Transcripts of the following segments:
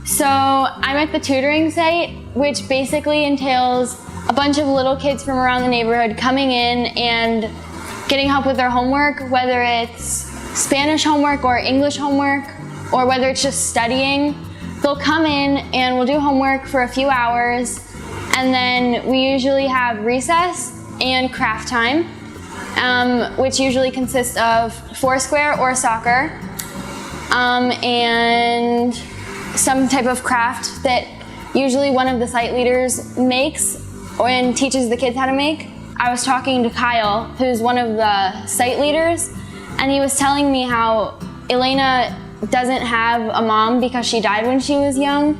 So I'm at the tutoring site, which basically entails a bunch of little kids from around the neighborhood coming in and getting help with their homework, whether it's Spanish homework or English homework, or whether it's just studying. They'll come in and we'll do homework for a few hours, and then we usually have recess and craft time, which usually consists of Foursquare or soccer, and some type of craft that usually one of the site leaders makes and teaches the kids how to make. I was talking to Kyle, who's one of the site leaders, and he was telling me how Elena doesn't have a mom because she died when she was young.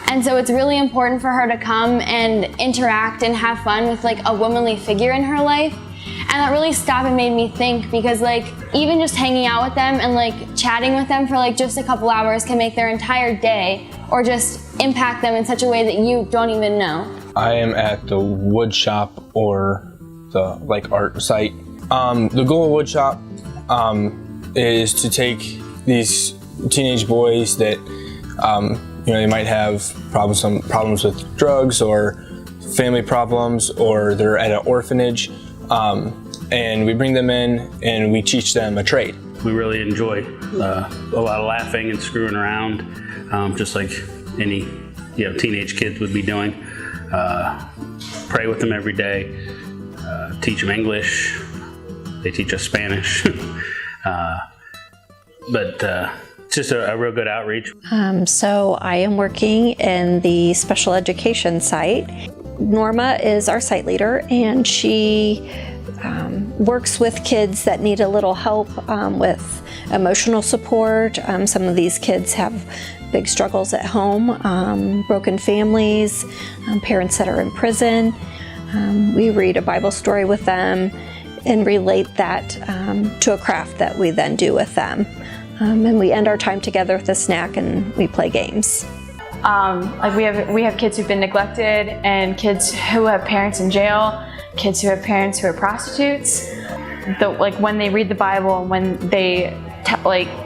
And so it's really important for her to come and interact and have fun with like a womanly figure in her life. And that really stopped and made me think, because like even just hanging out with them and like chatting with them for like just a couple hours can make their entire day or just impact them in such a way that you don't even know. I am at the Woodshop, or the like art site. The goal of Woodshop is to take these teenage boys that they might have problems with drugs or family problems, or they're at an orphanage, and we bring them in and we teach them a trade. We really enjoy a lot of laughing and screwing around, just like any teenage kids would be doing. Pray with them every day, teach them English, they teach us Spanish, but it's just a real good outreach. So I am working in the special education site. Norma is our site leader, and she works with kids that need a little help with emotional support. Some of these kids have big struggles at home, broken families, parents that are in prison. We read a Bible story with them and relate that to a craft that we then do with them. And we end our time together with a snack and we play games. Like we have kids who've been neglected, and kids who have parents in jail, kids who have parents who are prostitutes. Like when they read the Bible and when they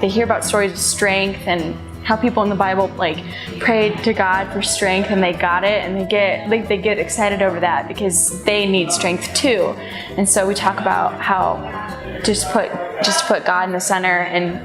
hear about stories of strength and how people in the Bible like prayed to God for strength and they got it, and they get excited over that because they need strength too. And so we talk about how just put God in the center, and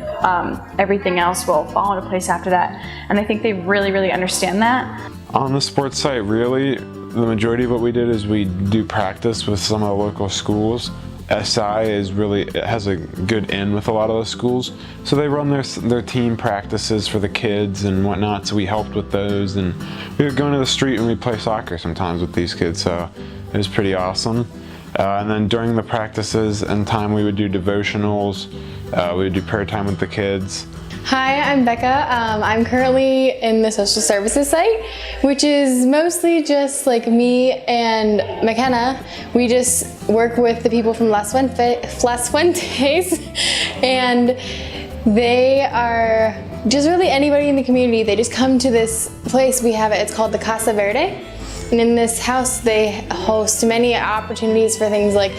everything else will fall into place after that. And I think they really, really understand that. On the sports site, really, the majority of what we did is we do practice with some of the local schools. SI has a good in with a lot of those schools. So they run their team practices for the kids and whatnot, so we helped with those. And we would go into the street and we'd play soccer sometimes with these kids, so it was pretty awesome. And then during the practices and time, we would do devotionals, we would do prayer time with the kids. Hi, I'm Becca. I'm currently in the social services site, which is mostly just like me and McKenna. We just work with the people from Las Fuentes, and they are just really anybody in the community. They just come to this place. We have it, it's called the Casa Verde. And in this house, they host many opportunities for things like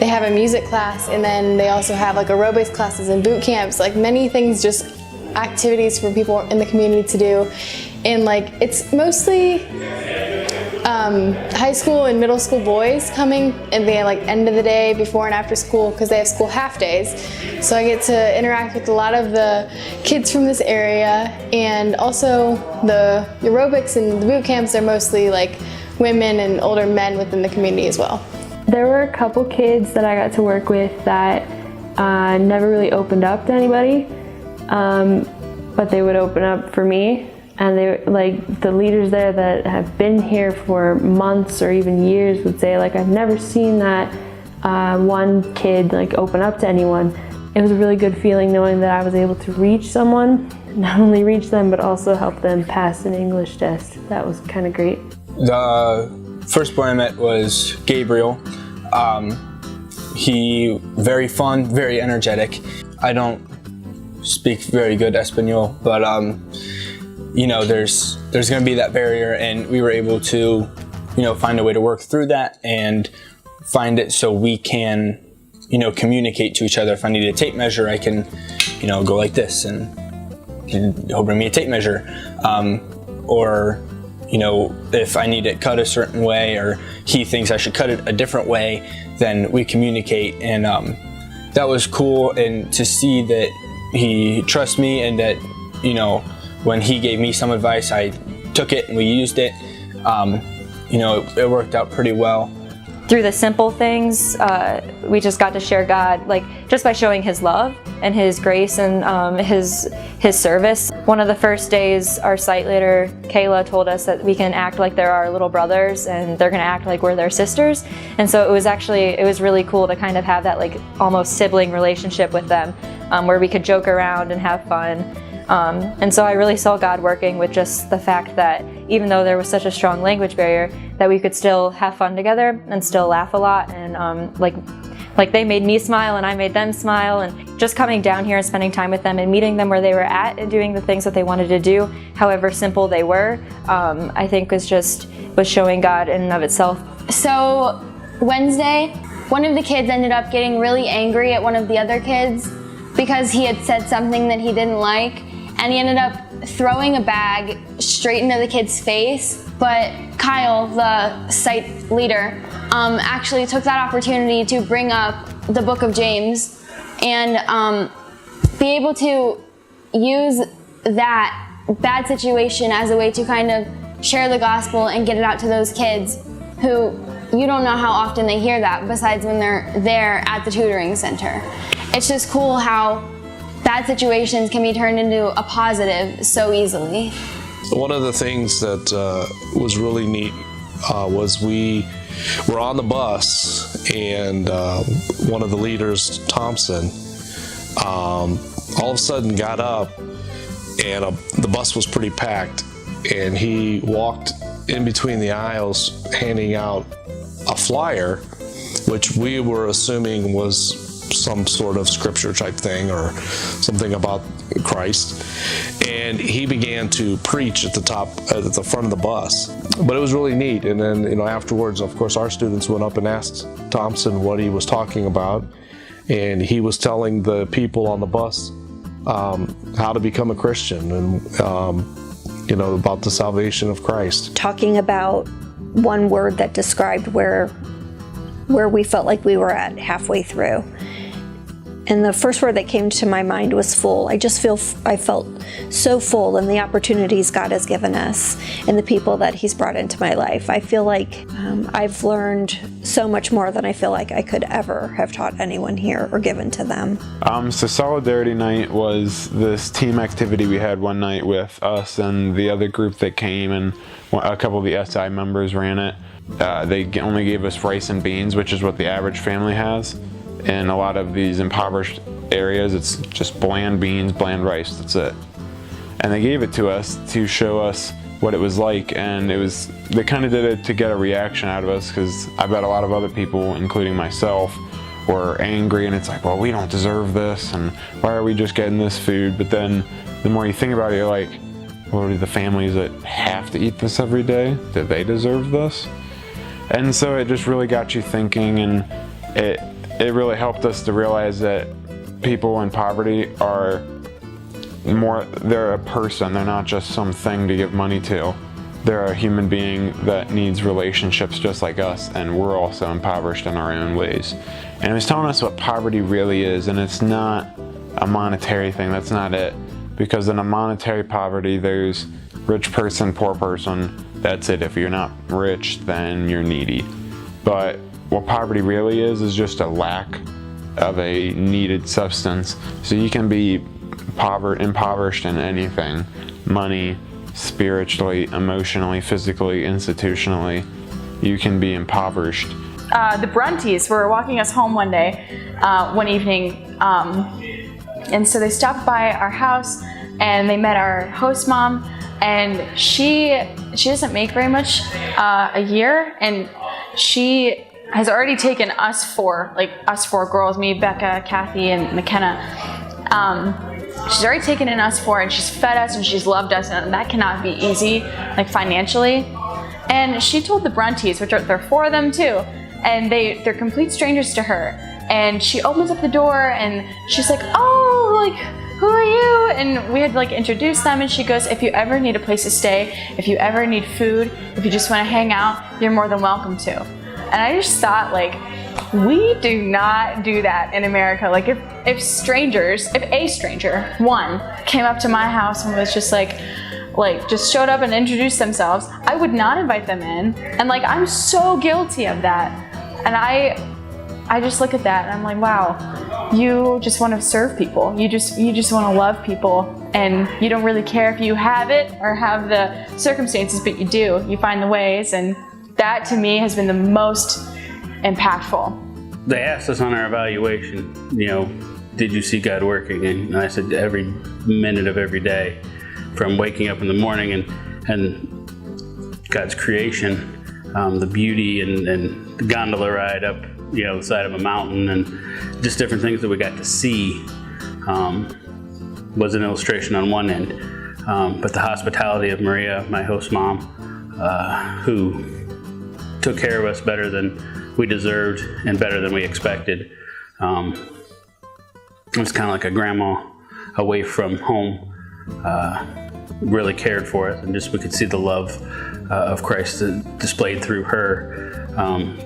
they have a music class, and then they also have like aerobics classes and boot camps, like many things, just activities for people in the community to do. And like it's mostly high school and middle school boys coming, and they like end of the day, before and after school, because they have school half days. So I get to interact with a lot of the kids from this area, and also the aerobics and the boot camps are mostly like women and older men within the community as well. There were a couple kids that I got to work with that never really opened up to anybody, but they would open up for me. And they, like the leaders there that have been here for months or even years, would say like, I've never seen that one kid like open up to anyone. It was a really good feeling knowing that I was able to reach someone, not only reach them, but also help them pass an English test. That was kind of great. The first boy I met was Gabriel. He very fun, very energetic. I don't speak very good Espanol, but there's going to be that barrier, and we were able to, find a way to work through that and find it so we can, communicate to each other. If I need a tape measure, I can, go like this, and he'll bring me a tape measure. or if I need it cut a certain way, or he thinks I should cut it a different way, then we communicate. And that was cool, and to see that he trusts me, and that when he gave me some advice, I took it and we used it. It worked out pretty well. Through the simple things, we just got to share God, just by showing His love and His grace and His service. One of the first days, our site leader, Kayla, told us that we can act like they're our little brothers and they're going to act like we're their sisters. And so it was really cool to kind of have that almost sibling relationship with them, where we could joke around and have fun. And so I really saw God working with just the fact that even though there was such a strong language barrier, that we could still have fun together and still laugh a lot. And like they made me smile and I made them smile. And just coming down here and spending time with them and meeting them where they were at and doing the things that they wanted to do, however simple they were, I think was showing God in and of itself. So Wednesday, one of the kids ended up getting really angry at one of the other kids because he had said something that he didn't like, and he ended up throwing a bag straight into the kid's face. But Kyle, the site leader, actually took that opportunity to bring up the book of James and be able to use that bad situation as a way to kind of share the gospel and get it out to those kids who you don't know how often they hear that besides when they're there at the tutoring center. It's just cool how bad situations can be turned into a positive so easily. One of the things that was really neat was we were on the bus, and one of the leaders, Thompson, all of a sudden got up, and the bus was pretty packed, and he walked in between the aisles handing out a flyer, which we were assuming was some sort of scripture type thing or something about Christ, and he began to preach at the front of the bus. But it was really neat. And then afterwards, of course, our students went up and asked Thompson what he was talking about, and he was telling the people on the bus how to become a Christian and about the salvation of Christ. Talking about one word that described where we felt like we were at halfway through. And the first word that came to my mind was full. I felt so full in the opportunities God has given us and the people that He's brought into my life. I feel like I've learned so much more than I feel like I could ever have taught anyone here or given to them. So Solidarity Night was this team activity we had one night with us and the other group that came, and a couple of the SI members ran it. They only gave us rice and beans, which is what the average family has. In a lot of these impoverished areas, it's just bland beans, bland rice, that's it. And they gave it to us to show us what it was like, and they kind of did it to get a reaction out of us, because I bet a lot of other people, including myself, were angry, and it's like, well, we don't deserve this, and why are we just getting this food? But then the more you think about it, you're like, well, are the families that have to eat this every day, do they deserve this? And so it just really got you thinking, and it really helped us to realize that people in poverty they're a person, they're not just something to give money to. They're a human being that needs relationships just like us, and we're also impoverished in our own ways. And it was telling us what poverty really is, and it's not a monetary thing, that's not it. Because in a monetary poverty, there's rich person, poor person, that's it. If you're not rich, then you're needy. But what poverty really is just a lack of a needed substance. So you can be impoverished in anything: money, spiritually, emotionally, physically, institutionally. You can be impoverished. The Brunties were walking us home one evening, and so they stopped by our house and they met our host mom, and she doesn't make very much a year, and she has already taken us four girls, me, Becca, Kathy, and McKenna. She's already taken in us four, and she's fed us and she's loved us, and that cannot be easy, financially. And she told the Brunties, there are four of them too, and they're complete strangers to her. And she opens up the door and she's like, oh, who are you? And we had to like introduce them, and she goes, if you ever need a place to stay, if you ever need food, if you just want to hang out, you're more than welcome to. And I just thought, like, we do not do that in America. Like if a stranger, one, came up to my house and was just like just showed up and introduced themselves, I would not invite them in. And like, I'm so guilty of that. And I just look at that and I'm like, wow, you just want to serve people. You just want to love people, and you don't really care if you have it or have the circumstances, but you do. You find the ways, and that to me has been the most impactful. They asked us on our evaluation, did you see God working? And I said every minute of every day, from waking up in the morning and God's creation, the beauty and the gondola ride up the side of a mountain, and just different things that we got to see was an illustration on one end. But the hospitality of Maria, my host mom, who took care of us better than we deserved and better than we expected. It was kind of like a grandma away from home, really cared for us, and just we could see the love of Christ displayed through her.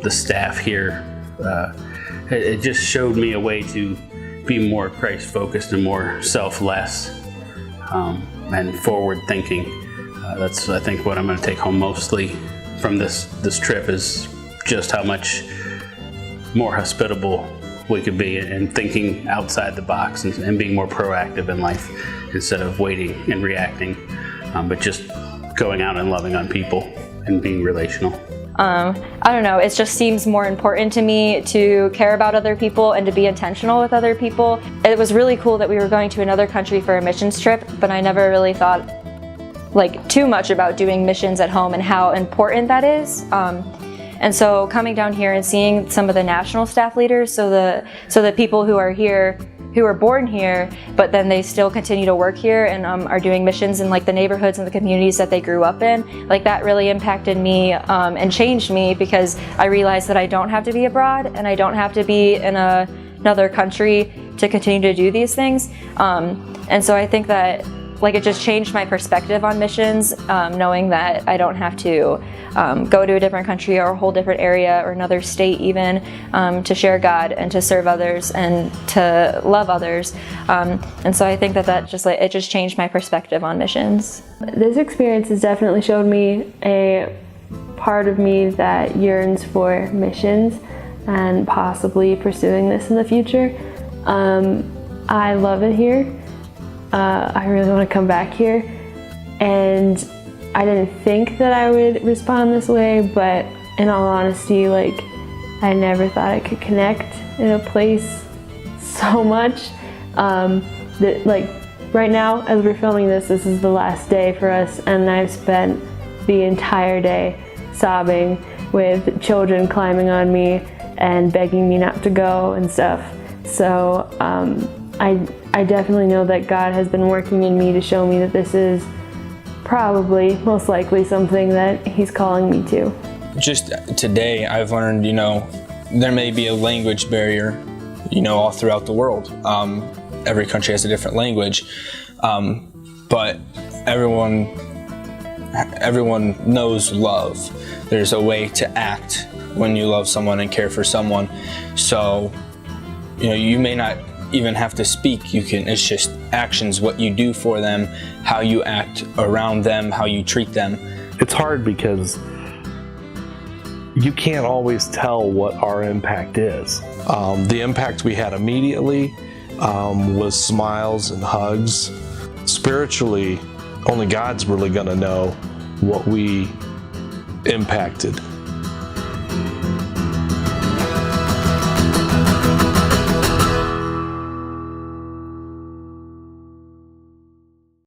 The staff here, it just showed me a way to be more Christ-focused and more selfless and forward-thinking. That's, I think, what I'm going to take home mostly from this trip, is just how much more hospitable we could be, and thinking outside the box and being more proactive in life instead of waiting and reacting, but just going out and loving on people and being relational. I don't know, it just seems more important to me to care about other people and to be intentional with other people. It was really cool that we were going to another country for a missions trip, but I never really thought too much about doing missions at home and how important that is. And so coming down here and seeing some of the national staff leaders, so the people who are here, who were born here, but then they still continue to work here and are doing missions in the neighborhoods and the communities that they grew up in, that really impacted me and changed me, because I realized that I don't have to be abroad and I don't have to be in another country to continue to do these things. And so I think that it just changed my perspective on missions, knowing that I don't have to go to a different country or a whole different area or another state even, to share God and to serve others and to love others. And so I think that it just changed my perspective on missions. This experience has definitely showed me a part of me that yearns for missions and possibly pursuing this in the future. I love it here. I really want to come back here, and I didn't think that I would respond this way, but in all honesty, I never thought I could connect in a place so much. Right now, as we're filming this is the last day for us, and I've spent the entire day sobbing with children climbing on me and begging me not to go and stuff. So I definitely know that God has been working in me to show me that this is probably, most likely, something that He's calling me to. Just today, I've learned, there may be a language barrier, all throughout the world. Every country has a different language, but everyone knows love. There's a way to act when you love someone and care for someone. So, you may not even have to speak. It's just actions, what you do for them, how you act around them, how you treat them. It's hard because you can't always tell what our impact is. The impact we had immediately was smiles and hugs. Spiritually, only God's really gonna know what we impacted.